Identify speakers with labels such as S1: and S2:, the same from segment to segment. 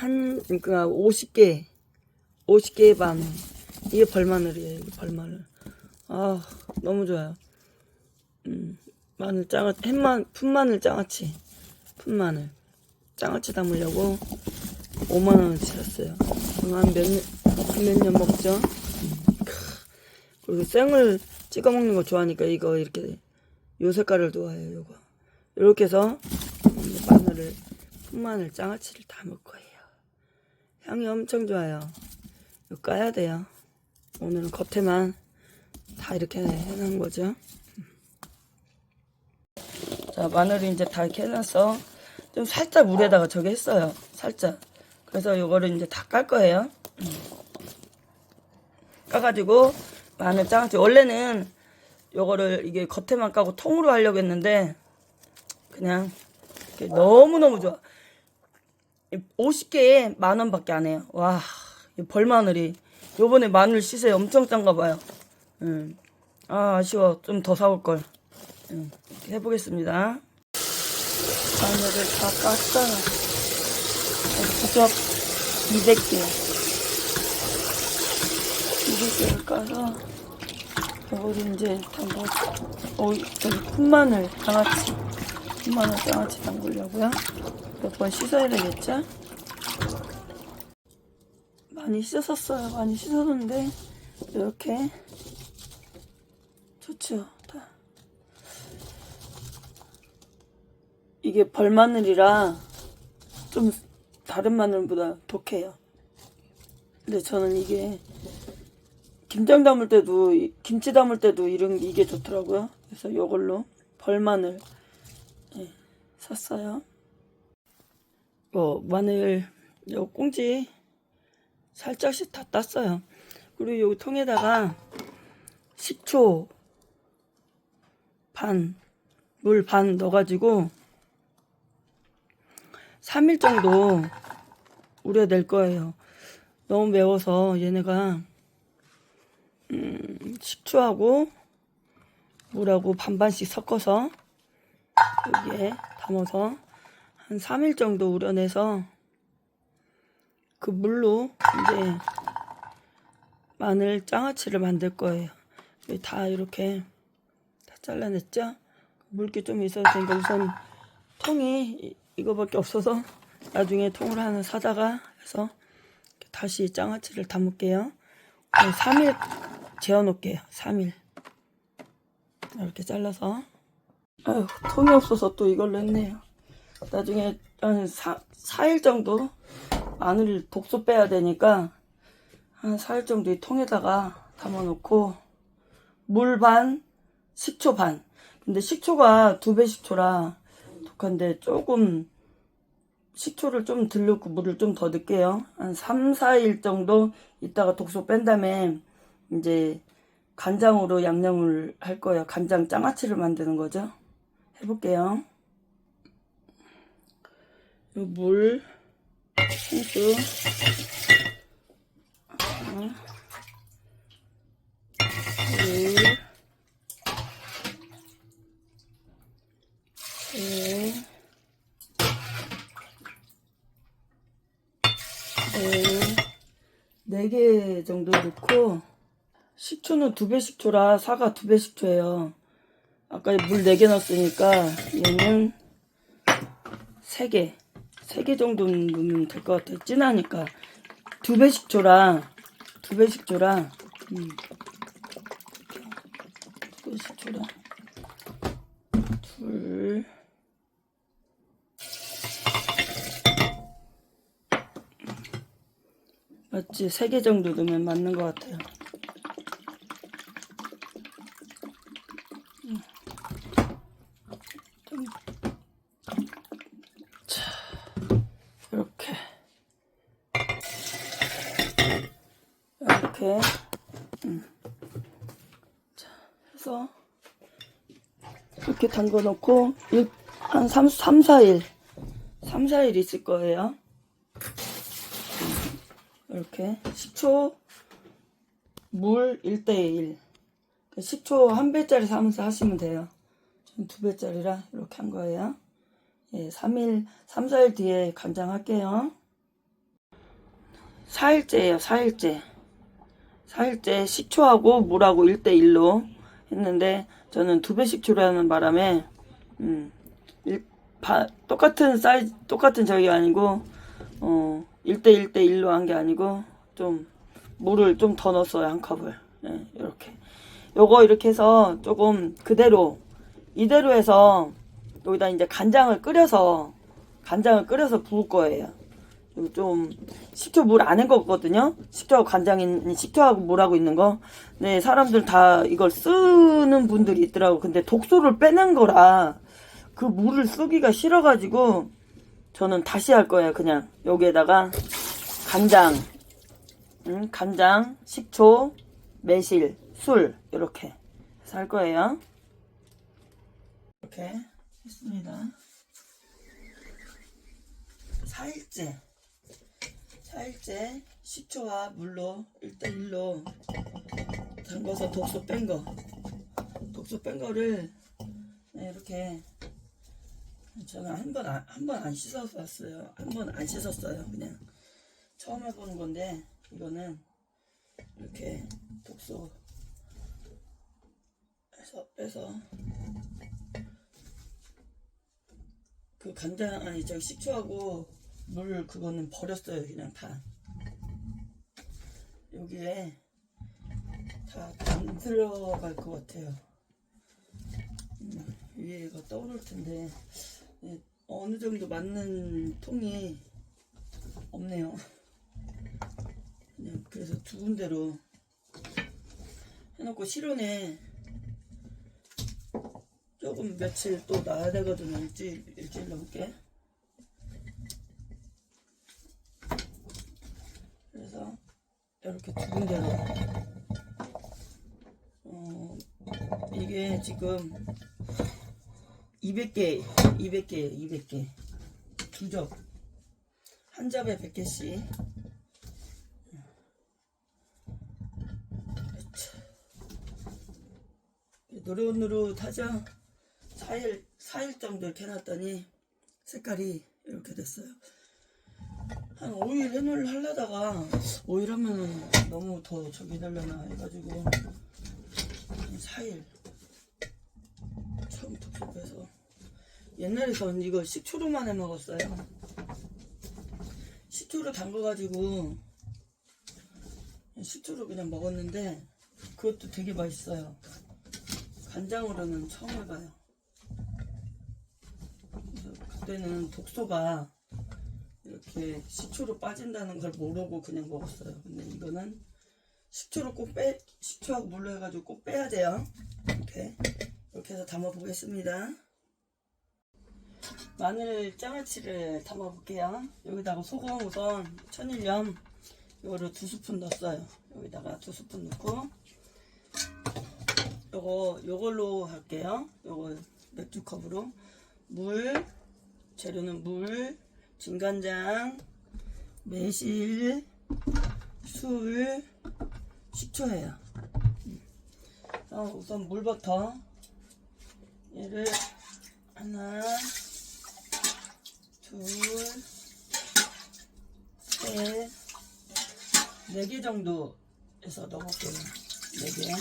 S1: 그러니까 50개의 마늘. 이게 벌마늘이에요. 이게 벌마늘. 아, 너무 좋아요. 마늘 장아찌, 풋마늘 장아찌. 풋마늘. 장아찌 담으려고 5만원어치 샀어요. 한 몇 년 먹죠? 그리고 생을 찍어 먹는 거 좋아하니까 이거 이렇게 요 색깔을 좋아해요. 요거. 이렇게 해서 풋마늘 장아찌를 담을 거예요. 향이 엄청 좋아요. 이거 까야 돼요. 오늘은 겉에만 다 이렇게 해놓은 거죠. 자, 마늘이 이제 다 이렇게 해놨어. 좀 살짝 물에다가 저기 했어요. 살짝. 그래서 요거를 이제 다 깔 거예요. 까가지고 마늘 장아찌. 원래는 요거를 이게 겉에만 까고 통으로 하려고 했는데 그냥 너무너무 좋아. 50개에 10,000원밖에 안 해요. 와, 이 벌마늘이 요번에 마늘 시세 엄청 싼가 봐요. 아, 아쉬워. 좀 더 사올 걸. 이렇게 해보겠습니다. 마늘을 다 깠어요. 부적 200개를 까서 이거를 이제 여기 풋마늘 장아찌 담그려고요. 몇 번 씻어야 되겠죠? 많이 씻었어요. 많이 씻었는데 이렇게 좋죠. 다. 이게 벌마늘이라 좀 다른 마늘보다 독해요. 근데 저는 이게 김장 담을 때도 김치 담을 때도 이게 좋더라고요. 그래서 이걸로 벌마늘 샀어요. 마늘 요 꽁지 살짝씩 다 땄어요. 그리고 여기 통에다가 식초 물 반 넣어가지고 3일 정도 우려낼 거예요. 너무 매워서 얘네가 식초하고 물하고 반반씩 섞어서 여기에 담아서 한 3일 정도 우려내서 그 물로 이제 마늘 장아찌를 만들 거예요. 다 이렇게 다 잘라냈죠? 물기 좀 있어도 되니까 우선 통이 이거밖에 없어서 나중에 통을 하나 사다가 해서 다시 장아찌를 담을게요. 3일 재워놓을게요. 3일 이렇게 잘라서. 아유, 통이 없어서 또 이걸로 했네요. 나중에 한 4일 정도 마늘 독소 빼야 되니까 한 4일 정도 이 통에다가 담아놓고 물 반, 식초 반. 근데 식초가 2배 식초라 독한데 조금 식초를 좀 덜 넣고 물을 좀 더 넣을게요. 한 3, 4일 정도 있다가 독소 뺀 다음에 이제 간장으로 양념을 할 거예요. 간장 장아찌를 만드는 거죠. 해볼게요. 물 한수 네 개 정도 넣고 식초는 2배 식초라 사과 2배 식초예요. 아까 물 4개 넣었으니까 얘는 3개 정도 넣으면 될 것 같아요. 진하니까 2배 식초라 2배 식초라 둘 맞지? 3개 정도 넣으면 맞는 것 같아요. 자, 이렇게 자, 해서 이렇게 담궈 놓고 한 3, 4일 있을 거예요. 이렇게 식초 물 1:1 식초 1배짜리 사면서 하시면 돼요. 전 2배짜리라 이렇게 한 거예요. 예, 3, 4일 뒤에 간장 할게요. 4일째예요. 4일째 식초하고 물하고 1대1로 했는데 저는 2배 식초를 하는 바람에 똑같은 사이즈 똑같은 저기 아니고 1대1로 한 게 아니고 좀 물을 좀 더 넣었어요. 한 컵을. 네, 이렇게 요거 이렇게 해서 조금 이대로 해서 여기다 이제 간장을 끓여서 부을 거예요. 좀 식초 물 안 한 거거든요. 식초하고 식초하고 물하고 있는 거. 네, 사람들 다 이걸 쓰는 분들이 있더라고. 근데 독소를 빼는 거라 그 물을 쓰기가 싫어가지고 저는 다시 할 거예요. 그냥 여기에다가 간장, 식초, 매실, 술 이렇게 해서 할 거예요. 이렇게 했습니다. 4일째 식초와 물로 1대1로 담궈서 독소 뺀 거를 이렇게 저는 한 번 안 씻었어요. 한 번 안 씻었어요. 그냥 처음 해보는 건데 이거는 이렇게 독소 빼서 그 식초하고 물 그거는 버렸어요. 그냥 다 여기에 다 안 들어갈 것 같아요. 위에가 떠오를 텐데 어느 정도 맞는 통이 없네요. 그냥 그래서 두 군데로 해놓고 실온에 조금 며칠 또 놔야 되거든요. 일주일 넘게. 그래서 이렇게 두 군데로 이게 지금 200개 두 접, 한 접에 100개씩. 노릇노릇하죠. 4일 정도 이렇게 해놨더니 색깔이 이렇게 됐어요. 한 5일 하려다가 5일 하면 너무 더 저기 되려나 해가지고 4일 처음 독소해서 옛날에 전 이거 식초로만 해 먹었어요. 식초로 담궈가지고 식초로 그냥 먹었는데 그것도 되게 맛있어요. 간장으로는 처음 해봐요. 그때는 독소가 이렇게 식초로 빠진다는 걸 모르고 그냥 먹었어요. 근데 이거는 식초하고 물로 해가지고 꼭 빼야 돼요. 이렇게 해서 담아 보겠습니다. 마늘 장아찌를 담아 볼게요. 여기다가 소금 우선 천일염 이거를 2스푼 넣었어요. 여기다가 2스푼 넣고 요걸로 할게요. 요거 맥주컵으로 재료는 물, 진간장, 매실, 술, 식초예요. 우선 물부터 얘를 하나, 둘, 셋, 4개 정도 해서 넣어볼게요. 4개.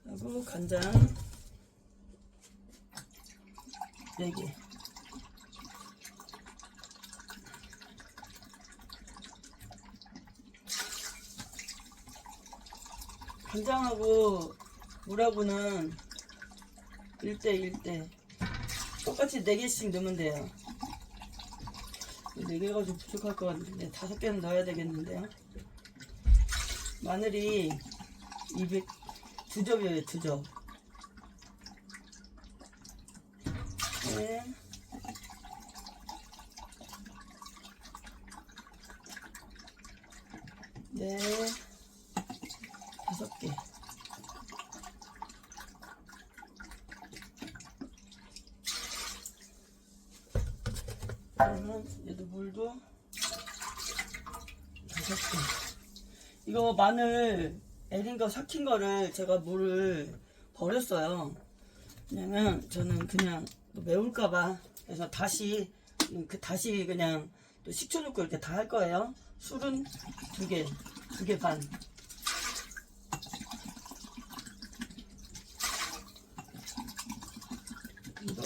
S1: 그리고 간장 4개. 간장하고 물하고는 1대1대 똑같이 4개씩 넣으면 돼요. 4개가 좀 부족할 것 같은데 5개는 넣어야 되겠는데요. 마늘이 2접이에요. 2접. 네, 5개. 그러면 얘도 물도 5개. 이거 마늘 애린 거 삭힌 거를 제가 물을 버렸어요. 왜냐면 저는 그냥 매울까봐. 그래서 다시 그냥 또 식초 넣고 이렇게 다 할 거예요. 술은 2개, 2개 반. 이거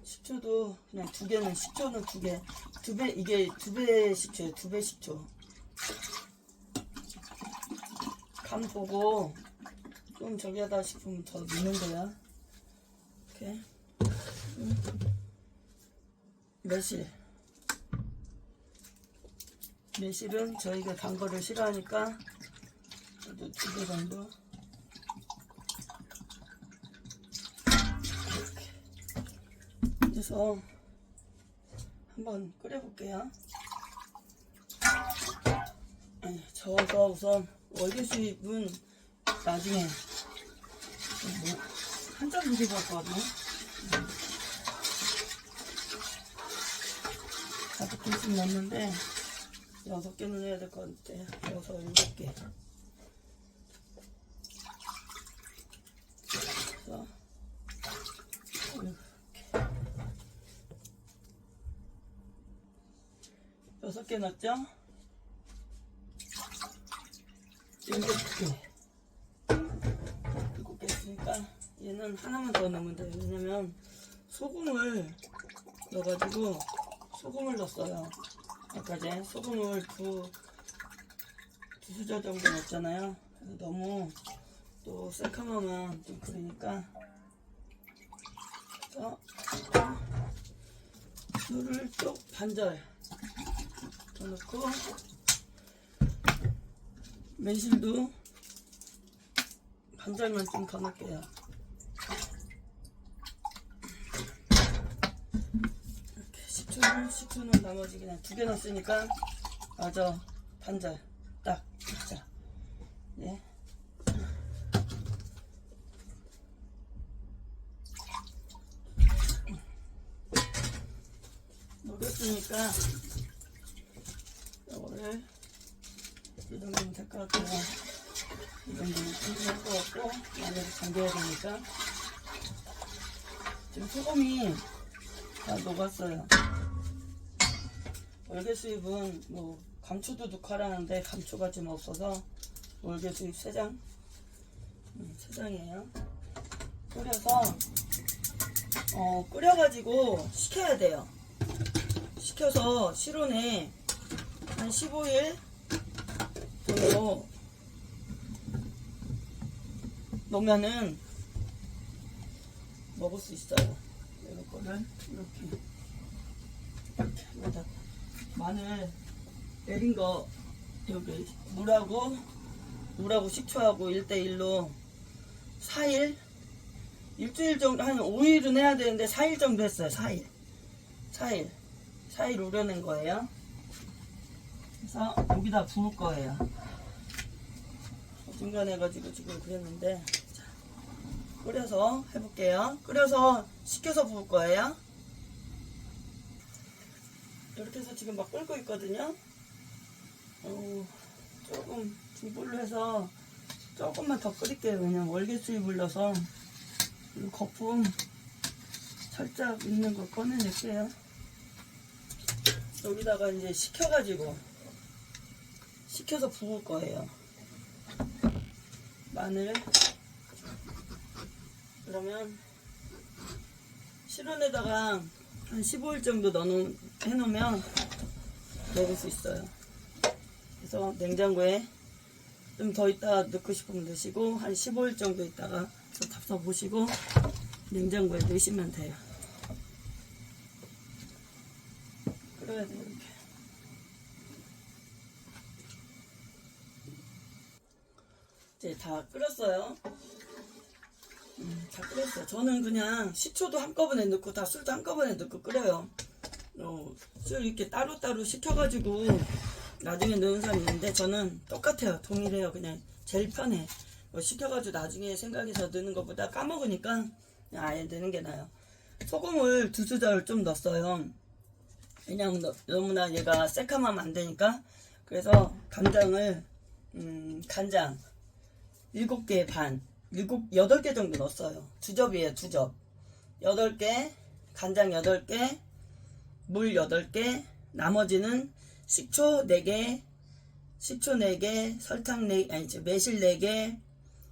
S1: 식초도 그냥 2개는 식초는 2개, 2배 이게 2배 식초예요. 2배 식초. 간 보고 좀 저기 하다 싶으면 더 넣는 거야. 이렇게. 매실은 저희가 단 거를 싫어하니까 그래도 2개 정도. 그래서 한번 끓여볼게요. 저어서 우선 월계수잎은 나중에 한 점 무게 봤거든요. 5개씩 넣었는데 6개는 해야 될 것 같아요. 6, 7개. 그래서 이렇게 6개 넣었죠? 7개. 7개 했으니까 얘는 하나만 더 넣으면 돼요. 왜냐면 소금을 넣어가지고 소금을 넣었어요. 아까 전에 소금을 두 수저 정도 넣었잖아요. 그래서 너무 또 새카마면 좀 그러니까. 그래서 물을 또 반절 더 넣고 매실도 반절만 좀 더 넣을게요. 이렇게 식초는 나머지 그냥 2개 넣었으니까 맞아 반절 딱 맞아. 네. 녹였으니까 이거를 이 정도면 될 것 같아요. 이 정도면 충분할 것 같고 마늘을 잠겨야 되니까. 지금 소금이 다 녹았어요. 월계수잎은 뭐 감초도 넣고하라는데 감초가 좀 없어서 월계수잎 3장 3장이에요. 끓여서 끓여가지고 식혀야 돼요. 식혀서 실온에 한 15일 정도 놓으면은 먹을 수 있어요. 이거를 이렇게 마늘 내린 거 여기 물하고 식초하고 1:1로 4일 일주일 정도 한 5일은 해야 되는데 4일 정도 했어요. 4일 우려낸 거예요. 그래서 여기다 부을 거예요. 중간해가지고 지금 그랬는데 자, 끓여서 해볼게요. 끓여서 식혀서 부을 거예요. 이렇게 해서 지금 막 끓고 있거든요. 조금 중불로 해서 조금만 더 끓일게요. 왜냐면 월계수잎을 넣어서 거품 살짝 있는 거 꺼내낼게요. 여기다가 이제 식혀서 부을 거예요. 마늘 그러면 실온에다가 한 15일 정도 해놓으면 먹을 수 있어요. 그래서 냉장고에 좀 더 있다가 넣고 싶으면 넣으시고 한 15일 정도 있다가 답사 보시고 냉장고에 넣으시면 돼요. 끓여야 돼요. 이렇게. 이제 다 끓였어요. 다 끓였어요. 저는 그냥 식초도 한꺼번에 넣고 다 술도 한꺼번에 넣고 끓여요. 술 이렇게 따로따로 식혀가지고 나중에 넣은 사람이 있는데 저는 똑같아요. 동일해요. 그냥 제일 편해. 식혀가지고 나중에 생각해서 넣는 것보다 까먹으니까 그냥 아예 넣는 게 나아요. 소금을 2수저를 좀 넣었어요. 왜냐면 너무나 얘가 새카마면 안 되니까. 그래서 간장을 간장 7개 반 8개 정도 넣었어요. 2접이에요, 2접. 8개, 간장 8개, 물 8개, 나머지는 식초 4개, 설탕 4개, 아니죠, 매실 4개,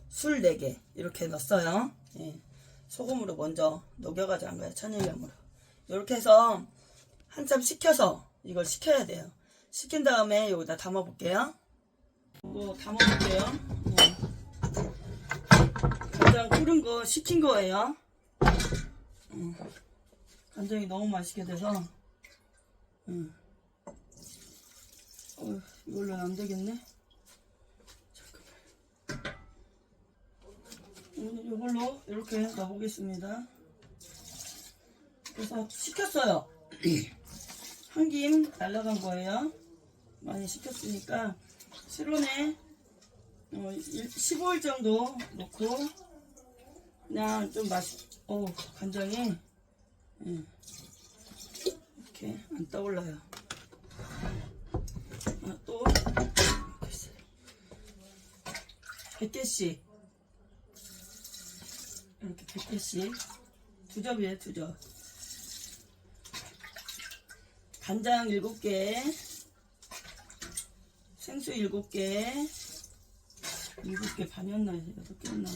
S1: 술 4개, 이렇게 넣었어요. 예. 소금으로 먼저 녹여가지고 한 거예요, 천일염으로. 이렇게 해서 한참 식혀서, 이걸 식혀야 돼요. 식힌 다음에 여기다 담아볼게요. 이거 담아볼게요. 예. 간장 끓은 거 식힌 거예요. 간장이 너무 맛있게 돼서 이걸로는 안 되겠네. 잠깐만. 이걸로 이렇게 넣어보겠습니다. 그래서 식혔어요. 한 김 날라간 거예요. 많이 식혔으니까 실온에 15일 정도 넣고 그냥 좀 간장이 이렇게 안 떠올라요. 또 100개씩 이렇게 100개씩 2접이에요, 2접. 간장 7개, 생수 7개, 7개 반이었나 8개였나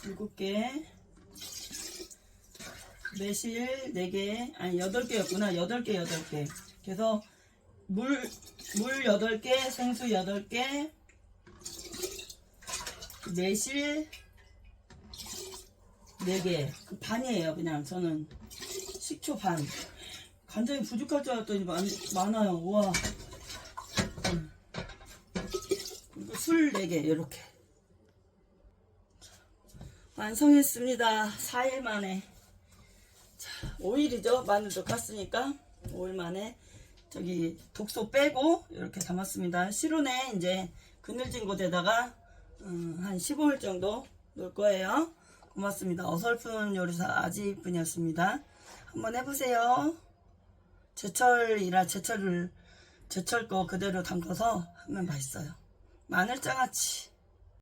S1: 그리고 7개, 매실 4개, 아니 8개였구나. 8개. 그래서 물 8개, 생수 8개, 매실 4개. 그 반이에요. 그냥 저는 식초 반. 간장이 부족할 줄 알았더니 많아요. 우와. 그리고 술 4개 이렇게 완성했습니다. 4일 만에. 자, 5일이죠. 마늘도 깠으니까 5일 만에 저기 독소 빼고 이렇게 담았습니다. 실온에 이제 그늘진 곳에다가 한 15일 정도 놓을 거예요. 고맙습니다. 어설픈 요리사 아지분이었습니다. 한번 해보세요. 제철이라 제철 거 그대로 담가서 하면 맛있어요. 마늘장아찌.